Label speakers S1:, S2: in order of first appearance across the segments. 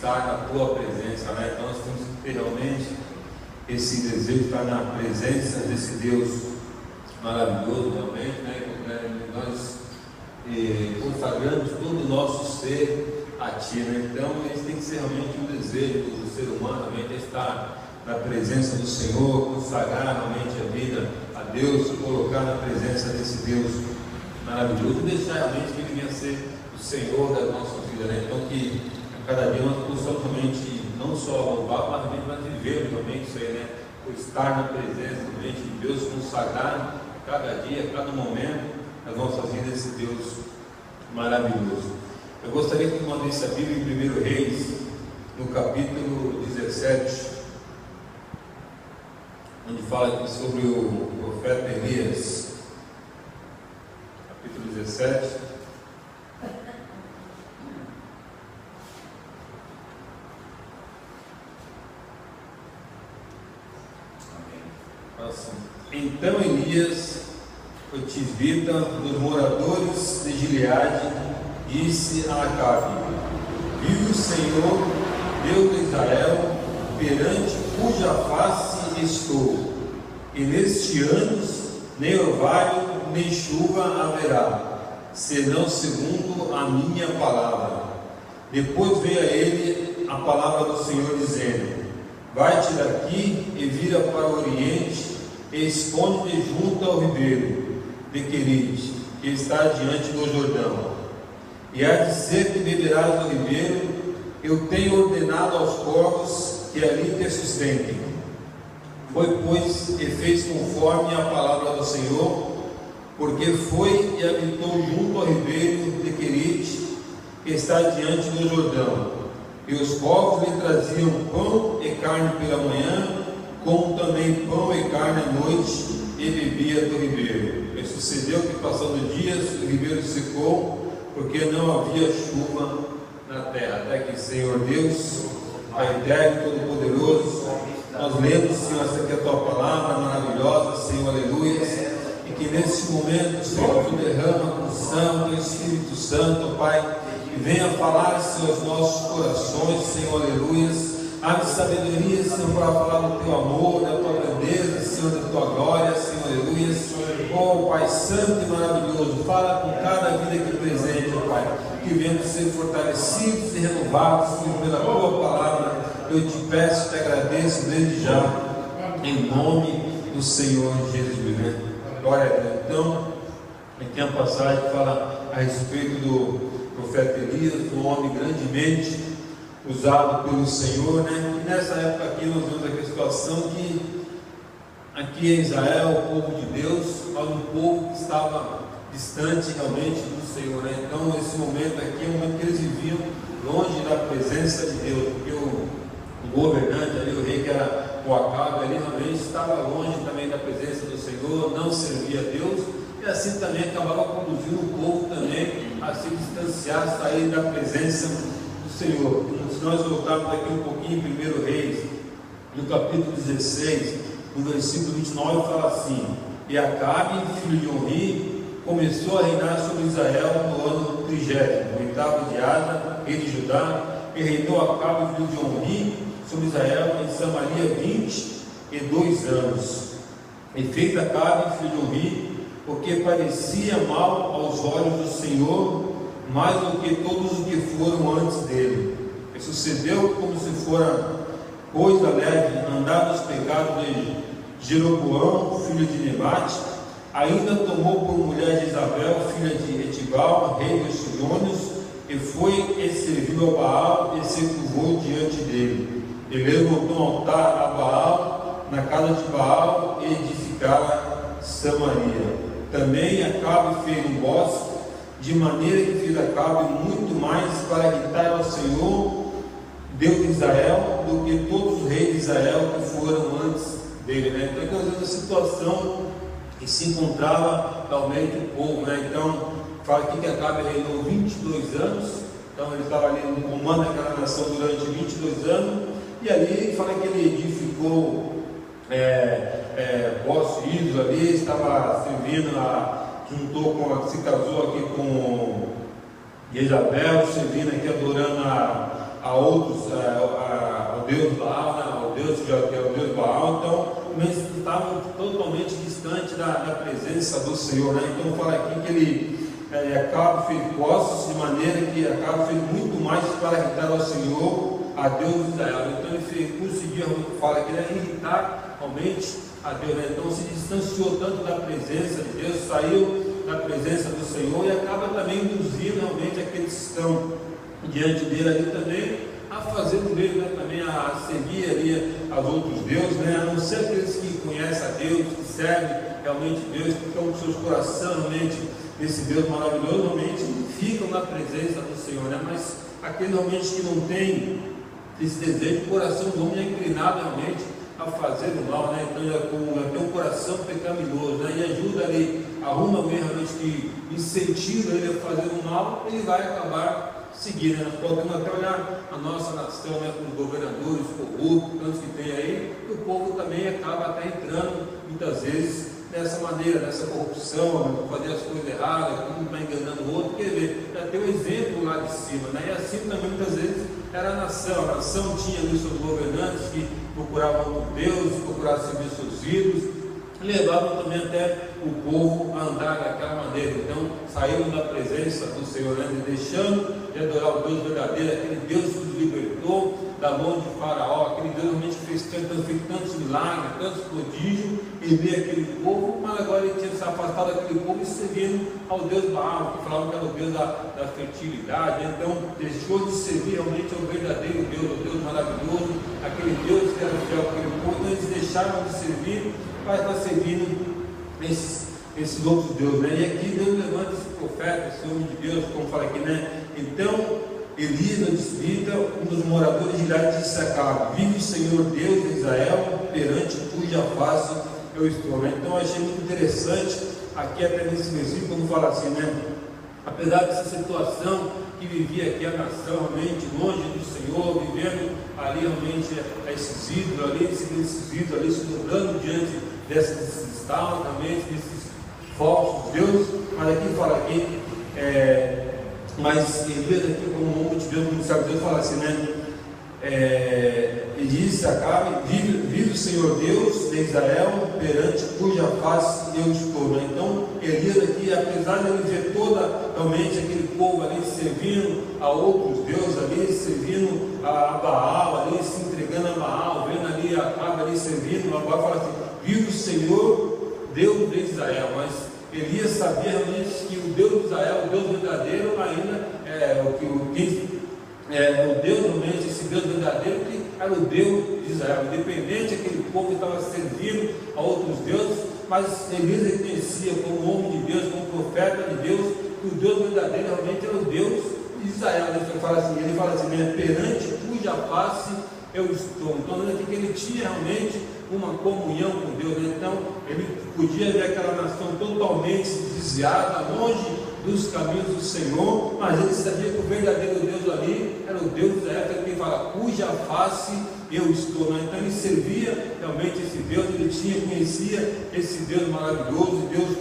S1: estar na tua presença, né? Então nós temos que ter realmente esse desejo de estar na presença desse Deus maravilhoso, realmente, né? Nós consagramos todo o nosso ser a Ti, né? Então isso tem que ser realmente um desejo do ser humano, realmente estar na presença do Senhor, consagrar realmente a vida a Deus, colocar na presença desse Deus maravilhoso e deixar realmente que Ele venha ser o Senhor da nossa vida, né? Então que a cada dia nós possamos realmente não só louvar, mas viver realmente isso aí, né? Por estar na presença realmente de Deus, consagrar cada dia, cada momento as nossas vidas esse Deus maravilhoso. Eu gostaria que mandasse a Bíblia em 1 Reis, no capítulo 17, onde fala aqui sobre o profeta Elias. Capítulo 17. Assim. Então Elias, o tisbita, dos moradores de Gileade, disse a Acabe: vive o Senhor, Deus de Israel, perante cuja face estou, e neste ano nem orvalho nem chuva haverá, senão segundo a minha palavra. Depois veio a ele a palavra do Senhor, dizendo: vai-te daqui e vira para o oriente, e esconde-te junto ao ribeiro de Querite, que está diante do Jordão. E há de ser que beberás do ribeiro. Eu tenho ordenado aos corvos que ali te sustentem. Foi, pois, e fez conforme a palavra do Senhor, porque foi e habitou junto ao ribeiro de Querite, que está diante do Jordão. E os corvos lhe traziam pão e carne pela manhã, como também pão e carne à noite, e bebia do ribeiro. E sucedeu que, passando dias, o ribeiro secou, porque não havia chuva na terra. Até que, Senhor Deus, Pai eterno, todo-poderoso, nós lemos, Senhor, essa aqui é a Tua palavra maravilhosa, Senhor, aleluia, e que nesse momento, Senhor, Tu derrama a unção do Espírito Santo, Pai, que venha falar, Senhor, aos nossos corações, Senhor, aleluia. Abre sabedoria, Senhor, para falar do Teu amor, da Tua grandeza, Senhor, da Tua glória, Senhor, aleluia. Oh, Pai Santo e maravilhoso, fala com cada vida aqui presente, Pai, que venhamos ser fortalecidos e renovados, Senhor, pela Tua palavra. Eu te peço, te agradeço desde já, em nome do Senhor Jesus, né? Glória a Deus. Então, aqui a passagem fala a respeito do profeta Elias, um homem grandemente usado pelo Senhor, né? E nessa época aqui nós vemos aqui a situação que aqui em Israel, o povo de Deus, um povo que estava distante realmente do Senhor, né? Então esse momento aqui é um momento que eles viviam longe da presença de Deus, porque o governante ali, o rei que era o Acabe ali, realmente estava longe também da presença do Senhor, não servia a Deus, e assim também acabava conduzindo o povo também a se distanciar, sair da presença do Senhor. Se nós voltarmos aqui um pouquinho em 1 Reis, no capítulo 16, no versículo 29, fala assim: e Acabe, filho de Onri, começou a reinar sobre Israel no ano 38º de Asa, rei de Judá, e reinou Acabe, filho de Onri, sobre Israel em Samaria 22 anos. E fez Acabe, filho de Onri, porque parecia mal aos olhos do Senhor, mais do que todos os que foram antes dele. E sucedeu como se fora coisa leve andar nos pecados de Jeroboão, filho de Nebate. Ainda tomou por mulher Jezabel, filha de Etibal, rei dos Sidônios, e foi e serviu a Baal e se curvou diante dele. Ele levantou um altar a Baal na casa de Baal e edificara Samaria. Também Acabe fez um bosque, de maneira que fez Acabe muito mais para irritar ao Senhor, Deus de Israel, do que todos os reis de Israel que foram antes dele, né? Então, nós vemos a situação que se encontrava realmente o povo, né? Então, fala aqui que Acabe reinou 22 anos, então ele estava ali no comando daquela nação durante 22 anos, e ali fala que ele edificou postos ídolos ali, estava servindo, se casou aqui com Jezabel, servindo aqui, adorando a outros, ao Deus Baal, né, ao Deus que é o Deus Baal. Então eles estavam totalmente distante da presença do Senhor, né? Então fala aqui que ele Acabe fez postos de maneira que Acabe fez muito mais para irritar ao Senhor, a Deus de Israel. Então ele conseguia, fala que ele ia irritar realmente a Deus, né? Então se distanciou tanto da presença de Deus, saiu da presença do Senhor, e acaba também induzindo realmente aqueles que estão diante dele ali também a fazer o mesmo, né? Também a seguir ali aos outros deuses, né? A não ser aqueles que conhecem a Deus, que servem realmente Deus, que estão com seus corações realmente esse Deus maravilhoso, realmente ficam na presença do Senhor, né? Mas aquele realmente que não tem esse desejo, o coração do homem é inclinado realmente a fazer o mal, né? Então ele tem um coração pecaminoso, né? E ajuda ali, arruma realmente que incentiva ele a fazer o mal, ele vai acabar seguindo, né? Nós podemos até olhar a nossa nação, né, com os governadores corruptos, tantos que tem aí, e o povo também acaba até entrando muitas vezes dessa maneira, dessa corrupção, fazer as coisas erradas, um está enganando o outro. Quer ver, já tem um exemplo lá de cima, né? E assim também muitas vezes era a nação tinha ali seus governantes que procuravam por Deus, procuravam servir seus ídolos, levavam também até o povo a andar daquela maneira. Então saíram da presença do Senhor, né? Deixando de adorar o Deus verdadeiro, aquele Deus que os libertou da mão de Faraó, aquele Deus realmente fez tantos milagres, tantos prodígios em meio àquele povo, mas agora ele tinha se afastado daquele povo e servindo ao Deus Baal, que falava que era o Deus da fertilidade. Então deixou de servir realmente ao verdadeiro Deus, ao Deus maravilhoso, aquele Deus que era fiel àquele povo. Então eles deixaram de servir para estar servindo esses outros deuses, né? E aqui Deus levanta esse profeta, esse homem de Deus, como fala aqui, né? Então Elias, o tisbita, um dos moradores de Gileade, disse a Acabe: vive o Senhor Deus de Israel, perante cuja face eu estou, né? Então eu achei muito interessante aqui até nesse versículo, como fala assim, né? Apesar dessa situação que vivia aqui a nação, realmente longe do Senhor, vivendo ali realmente esses ídolos ali, se dobrando diante desses estados, também desses falsos deuses. Mas aqui fala aqui, mas Elias aqui, como homem de Deus, como sabe Deus, fala assim, né? Ele disse a Acabe: vive o Senhor Deus de Israel, perante cuja face eu estou, né? Então Elias aqui, apesar de ele ver realmente aquele povo ali servindo a outros deuses ali, servindo a Baal ali, se entregando a Baal, vendo ali a Acabe ali servindo, agora fala assim: vive o Senhor Deus de Israel. Mas Elias sabia realmente que o Deus de Israel, o Deus verdadeiro, ainda o Deus realmente, esse Deus verdadeiro, que era o Deus de Israel, independente daquele povo que estava servindo a outros deuses. Mas Elias reconhecia, como homem de Deus, como profeta de Deus, que o Deus verdadeiro realmente era o Deus de Israel. Ele fala assim, né? Perante cuja face eu estou. Então aqui que ele tinha realmente uma comunhão com Deus, né? Então ele podia ver aquela nação totalmente desviada, longe dos caminhos do Senhor, mas ele sabia que o verdadeiro Deus ali era o Deus de Israel, que fala cuja face eu estou, né? Então ele servia realmente esse Deus, ele conhecia esse Deus maravilhoso, Deus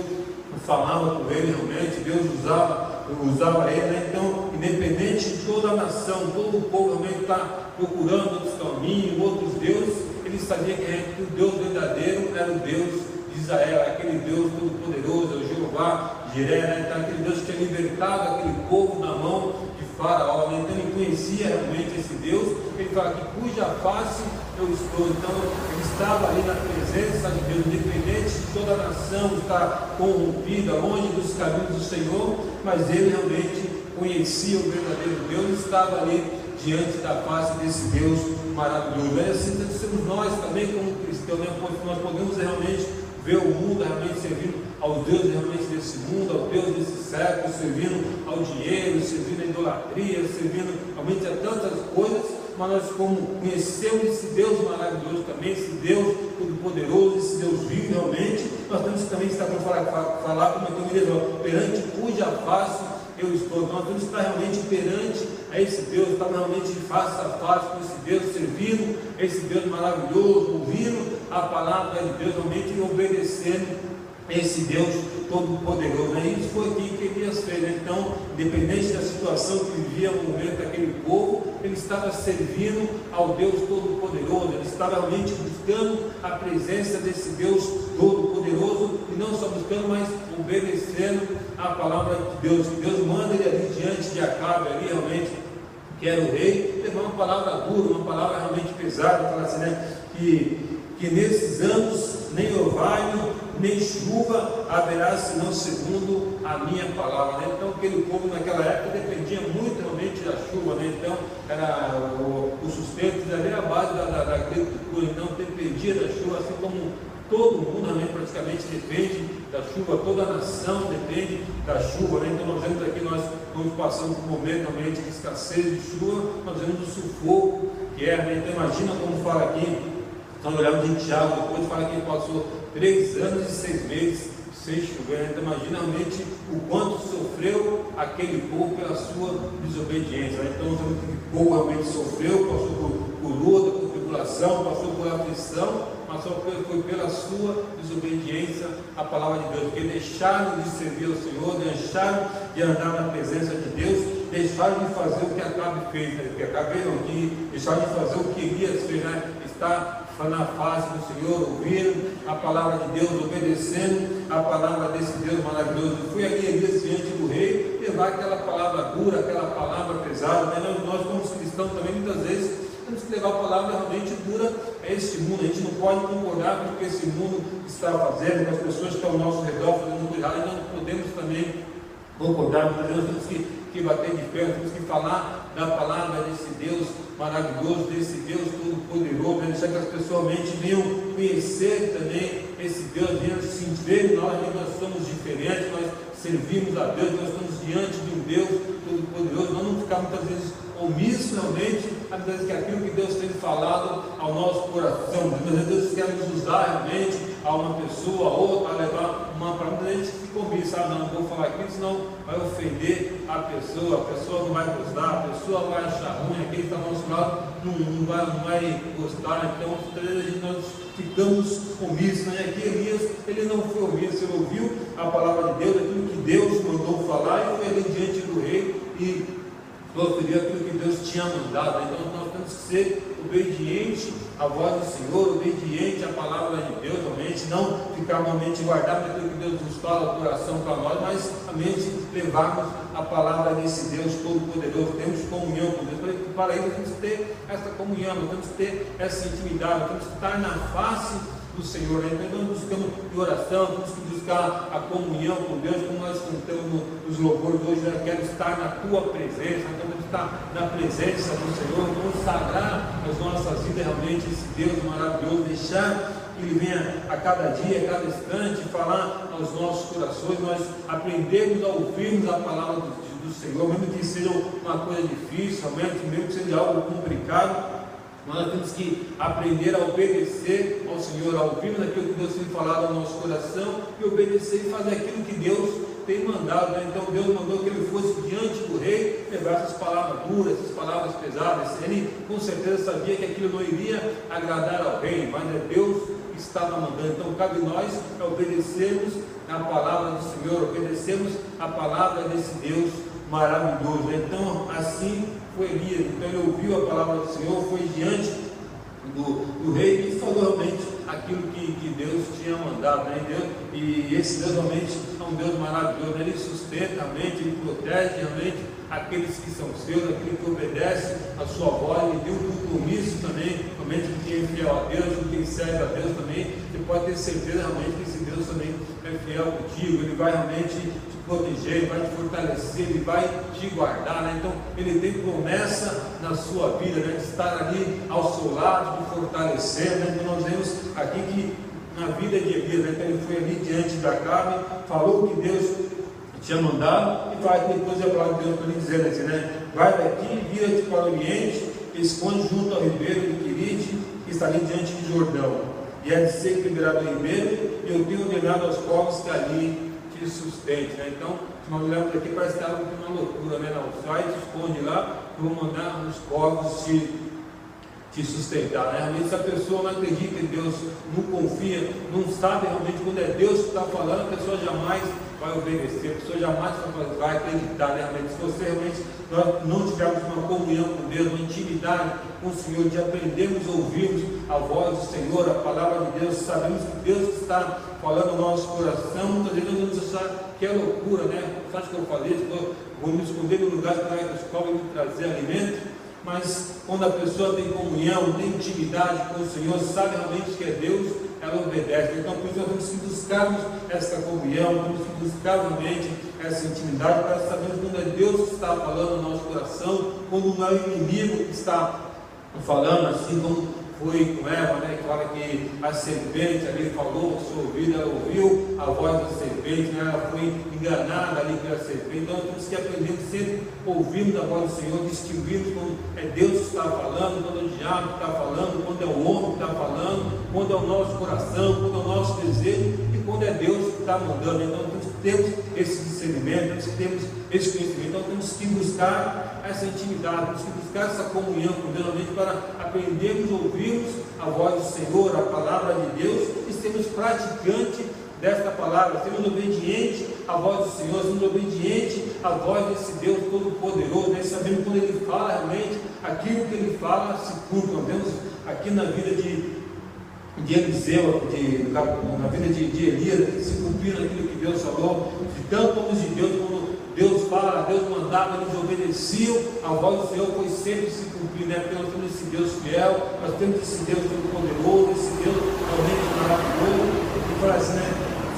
S1: falava com ele realmente, Deus usava ele, né? Então, independente de toda a nação, todo o povo realmente está procurando outros caminhos, outros deuses, ele sabia que o Deus verdadeiro era o Deus de Israel, aquele Deus todo-poderoso, o Jeová Jiré, né? Então, aquele Deus que tinha libertado aquele povo na mão de Faraó, né? Então ele conhecia realmente esse Deus. Ele fala que cuja face eu estou. Então ele estava ali na presença de Deus, independente de toda a nação estar corrompida, longe dos caminhos do Senhor, mas ele realmente conhecia o verdadeiro Deus, estava ali diante da face desse Deus maravilhoso. É assim que somos nós também, como cristãos, né? Nós podemos realmente ver o mundo realmente servindo ao Deus realmente desse mundo, ao Deus desse século, servindo ao dinheiro, servindo à idolatria, servindo realmente a tantas coisas, mas nós, como conhecemos esse Deus maravilhoso também, esse Deus todo-poderoso, esse Deus vivo realmente, nós temos que também estar para falar como eu digo, perante cuja face eu estou. Nós temos que estar realmente perante a esse Deus, estar realmente de face a face com esse Deus, servindo esse Deus maravilhoso, ouvindo a palavra de Deus, realmente e obedecendo esse Deus Todo-Poderoso, né? Isso foi aquilo que Elias fez, né? Então, independente da situação que vivia no momento daquele povo, ele estava servindo ao Deus Todo-Poderoso, ele estava realmente buscando a presença desse Deus Todo-Poderoso, e não só buscando, mas obedecendo a palavra de Deus. Deus manda ele ali diante de Acabe, ali realmente, que era o rei, levar uma palavra dura, uma palavra realmente pesada, falar assim, né? Que nesses anos nem orvalho, nem chuva haverá, senão segundo a minha palavra, né? Então, aquele povo naquela época dependia muito realmente da chuva, né? Então, era o sustento era a base da agricultura, então dependia da chuva, assim como todo mundo realmente praticamente depende da chuva, toda a nação depende da chuva, né? Então, nós vemos aqui, nós estamos passando por um momento realmente de escassez de chuva, nós vemos o sufoco que é, né? Então, imagina como fala aqui. Então, olhamos em Tiago, depois fala que ele passou 3 anos e 6 meses sem chover. Então, imagina realmente o quanto sofreu aquele povo pela sua desobediência. Então, o povo realmente sofreu, passou por luta, por tribulação, passou por aflição, mas só foi pela sua desobediência à palavra de Deus, porque deixaram de servir ao Senhor, deixaram de andar na presença de Deus, deixaram de fazer o que Acabe fez, né? Porque Acabe veio aqui, deixaram de fazer o que Elias fez, né? Está na face do Senhor, ouvindo a palavra de Deus, obedecendo a palavra desse Deus maravilhoso. Fui ali Elias diante do rei, levar aquela palavra dura, aquela palavra pesada, né? Nós como cristãos também muitas vezes temos que levar a palavra realmente dura a este mundo. A gente não pode concordar com o que esse mundo está fazendo, com as pessoas que estão ao nosso redor fazendo coisa errada, e não podemos também concordar, mas nós temos que bater de pé, temos que falar da palavra desse Deus maravilhoso, desse Deus todo-poderoso, né? Deixar que as pessoas realmente venham conhecer também esse Deus, venham se ver nós somos diferentes, nós servimos a Deus, nós estamos diante de um Deus todo-poderoso, nós não ficamos muitas vezes omissos realmente, às vezes que aquilo que Deus tem falado ao nosso coração, muitas vezes Deus quer nos usar realmente a uma pessoa, a outra, a levar uma para muita gente que fica omisso, não vou falar aquilo, senão vai ofender a pessoa não vai gostar, a pessoa vai achar ruim, aquele que está ao nosso lado não vai gostar, então muitas vezes nós ficamos omissos, né? Aqui Elias, ele não foi omisso, ele ouviu a palavra de Deus, aquilo que Deus mandou falar, e foi ali diante do rei e proferiu aquilo que Deus tinha mandado. Então nós temos que ser obedientes à voz do Senhor, obediente à palavra de Deus, realmente não ficar realmente guardado aquilo que Deus nos fala no coração para nós, mas realmente levarmos a palavra desse Deus todo-poderoso. Temos comunhão com Deus, para isso temos que ter essa comunhão, temos que ter essa intimidade, temos que estar na face do Senhor, né? Então nós buscamos de oração, temos que buscar a comunhão com Deus, como nós cantamos nos louvores hoje, né? Quero estar na tua presença, então temos que estar na presença do Senhor, consagrar as nossas vidas realmente esse Deus maravilhoso, deixar que Ele venha a cada dia, a cada instante, falar aos nossos corações, nós aprendemos a ouvirmos a palavra do Senhor, mesmo que seja uma coisa difícil, mesmo que seja algo complicado. Nós temos que aprender a obedecer ao Senhor, a ouvirmos aquilo que Deus tem falado ao nosso coração e obedecer e fazer aquilo que Deus tem mandado, né? Então Deus mandou que ele fosse diante do rei, levar essas palavras duras, essas palavras pesadas. Ele com certeza sabia que aquilo não iria agradar ao rei, mas é Deus que estava mandando. Então cabe nós obedecermos a palavra do Senhor, obedecermos a palavra desse Deus maravilhoso, né? Então assim foi Elias, então ele ouviu a palavra do Senhor, foi diante do rei e falou realmente aquilo que Deus tinha mandado, né? E esse Deus realmente é um Deus maravilhoso, né? Ele sustenta realmente, ele protege realmente aqueles que são seus, aqueles que obedecem a sua voz. Ele deu um compromisso também, realmente de quem é fiel a Deus, de quem serve a Deus também. Você pode ter certeza realmente que esse Deus também é fiel contigo, ele vai realmente te proteger, ele vai te fortalecer, ele vai te guardar, né? Então ele tem promessa na sua vida, né? De estar ali ao seu lado, te fortalecer, né? Então nós vemos aqui que na vida de Elias, né? Então ele foi ali diante de Acabe, falou o que Deus tinha mandado, e vai depois a palavra de Deus para ele dizer assim, né? Vai daqui, vira-te para o oriente, esconde junto ao ribeiro de Querite, que está ali diante de Jordão, e é de ser liberado o ribeiro, e eu tenho ordenado aos povos que ali te sustente, né? Então, se nós olhamos aqui, parece que uma loucura, né? Não, sai, te esconde lá, eu vou mandar os povos te te sustentar, né? Realmente, se a pessoa não acredita em Deus, não confia, não sabe realmente quando é Deus que está falando, a pessoa jamais vai obedecer, a pessoa jamais vai acreditar, né? Realmente, se você realmente não tivermos uma comunhão com Deus, uma intimidade com o Senhor, de aprendermos a ouvirmos a voz do Senhor, a palavra de Deus, sabemos que Deus está falando no nosso coração, muitas vezes nós vamos achar que é loucura, né? Sabe o que eu falei? Vou me esconder no lugar para que os cobras me trazer alimento. Mas quando a pessoa tem comunhão, tem intimidade com o Senhor, sabe realmente que é Deus, ela obedece. Então, por isso, nós temos que buscarmos essa comunhão, temos que buscar realmente essa intimidade, para sabermos quando é Deus que está falando no nosso coração, quando não é o inimigo que está falando, assim como foi com Eva, né, que fala que a serpente ali falou no seu ouvido, ela ouviu a voz da serpente, né, ela foi enganada ali pela serpente. Então nós temos que aprender sempre ouvindo a voz do Senhor, distinguindo quando é Deus que está falando, quando é o diabo que está falando, quando é o homem que está falando, quando é o nosso coração, quando é o nosso desejo e quando é Deus que está mandando. Então nós temos esse discernimento, nós temos esse conhecimento, então temos que buscar essa intimidade, temos que buscar essa comunhão com Deus, realmente, para aprendermos a ouvirmos a voz do Senhor, a palavra de Deus, e sermos praticantes desta palavra, sermos obedientes à voz do Senhor, sermos obedientes à voz desse Deus Todo-Poderoso, né? Sabemos quando Ele fala, realmente, aquilo que Ele fala se cumpre. Nós vemos aqui na vida de Eliseu, na vida de Elias, que se cumpriram aquilo que Deus falou, de tanto homens de Deus, quando Deus fala, Deus mandava, eles obedeciam, a voz do Senhor foi sempre se cumprir, né? Porque nós temos esse Deus fiel, nós temos esse Deus todo-poderoso, esse Deus realmente maravilhoso, e fala assim, né?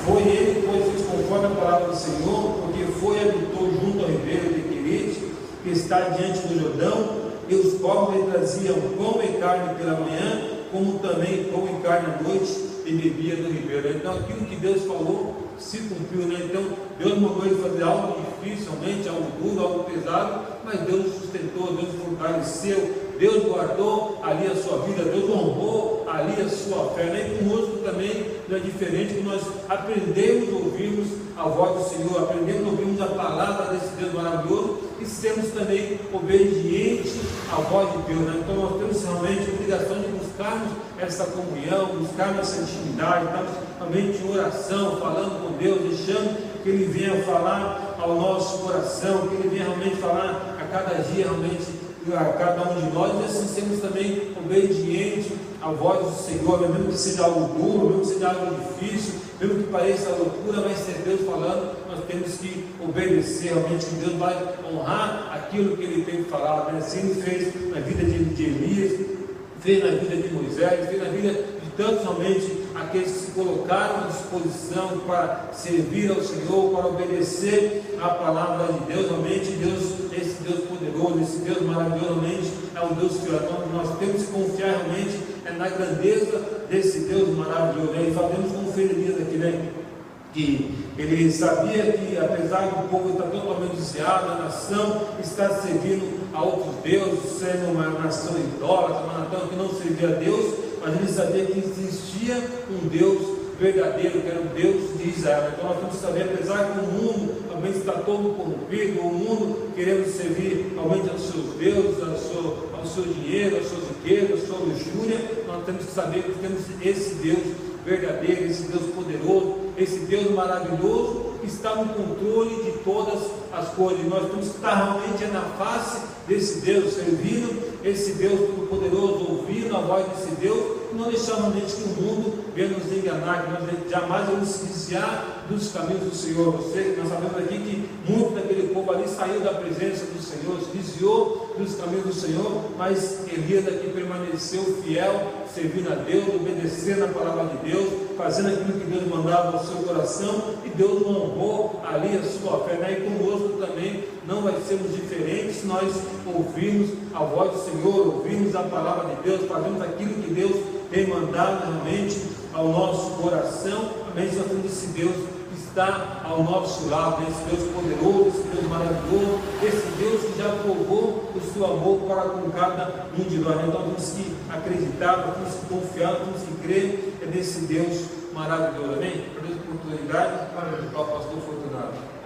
S1: Foi Ele, pois, fez conforme a palavra do Senhor, porque foi e habitou junto ao ribeiro de Querite, que está diante do Jordão, e os povos lhe traziam pão e carne pela manhã, como também pão e carne à noite, e bebia do ribeiro. Então aquilo que Deus falou se cumpriu, né? Então Deus mandou ele fazer algo difícil, realmente, algo duro, algo pesado, mas Deus sustentou, Deus fortaleceu, Deus guardou ali a sua vida, Deus honrou ali a sua fé, né? E conosco também não é diferente, que nós aprendemos a ouvirmos a voz do Senhor, aprendemos a ouvirmos a palavra desse Deus maravilhoso e sermos também obedientes à voz de Deus, né? Então nós temos realmente a obrigação de buscarmos essa comunhão, buscarmos essa intimidade, estarmos realmente em oração, falando com Deus, deixando que Ele venha falar ao nosso coração, que Ele venha realmente falar a cada dia, realmente a cada um de nós, e assim sermos também obedientes à voz do Senhor, mesmo que seja algo duro, mesmo que seja algo difícil, mesmo que pareça loucura, mas se é Deus falando, nós temos que obedecer, realmente, que Deus vai honrar aquilo que Ele tem falado, né? Assim Ele fez na vida de Elias, fez na vida de Moisés, fez na vida de tantos realmente aqueles que se colocaram à disposição para servir ao Senhor, para obedecer à palavra de Deus. Realmente Deus, esse Deus poderoso, esse Deus maravilhosamente é um Deus fiel. Então nós temos que confiar realmente na grandeza desse Deus maravilhoso, né? E falamos como fez Elias aqui, né? Que ele sabia que, apesar do povo estar totalmente desviado, a nação está servindo a outros deuses, sendo uma nação idólatra, uma nação que não servia a Deus, mas ele sabia que existia um Deus verdadeiro, que era o Deus de Israel. Então nós temos que saber, apesar que o mundo realmente está todo corrompido, o mundo querendo servir realmente aos seus deuses, ao seu dinheiro, às suas riquezas, à sua luxúria, nós temos que saber que temos esse Deus verdadeiro, esse Deus poderoso, esse Deus maravilhoso, que está no controle de todas as coisas. Nós temos que estar realmente na face desse Deus, servindo esse Deus todo-poderoso, ouvindo a voz desse Deus, e não deixar realmente que o mundo venha nos enganar, que nós jamais vamos se desviar dos caminhos do Senhor. Nós sabemos aqui que muito daquele povo ali saiu da presença do Senhor, se desviou dos caminhos do Senhor, mas Elias aqui permaneceu fiel, servindo a Deus, obedecendo a palavra de Deus, fazendo aquilo que Deus mandava no seu coração, e Deus honrou ali a sua fé, né? E conosco também não vai sermos diferentes se nós ouvirmos a voz do Senhor, ouvirmos a palavra de Deus, fazemos aquilo que Deus tem mandado realmente ao nosso coração. Amém? Nós temos esse Deus que está ao nosso lado, esse Deus poderoso, esse Deus maravilhoso, esse Deus que já provou o seu amor para com cada um de nós. Então temos que acreditar, temos que confiar, temos que crer nesse Deus maravilhoso. Amém? Por essa oportunidade, para o pastor Fortunato.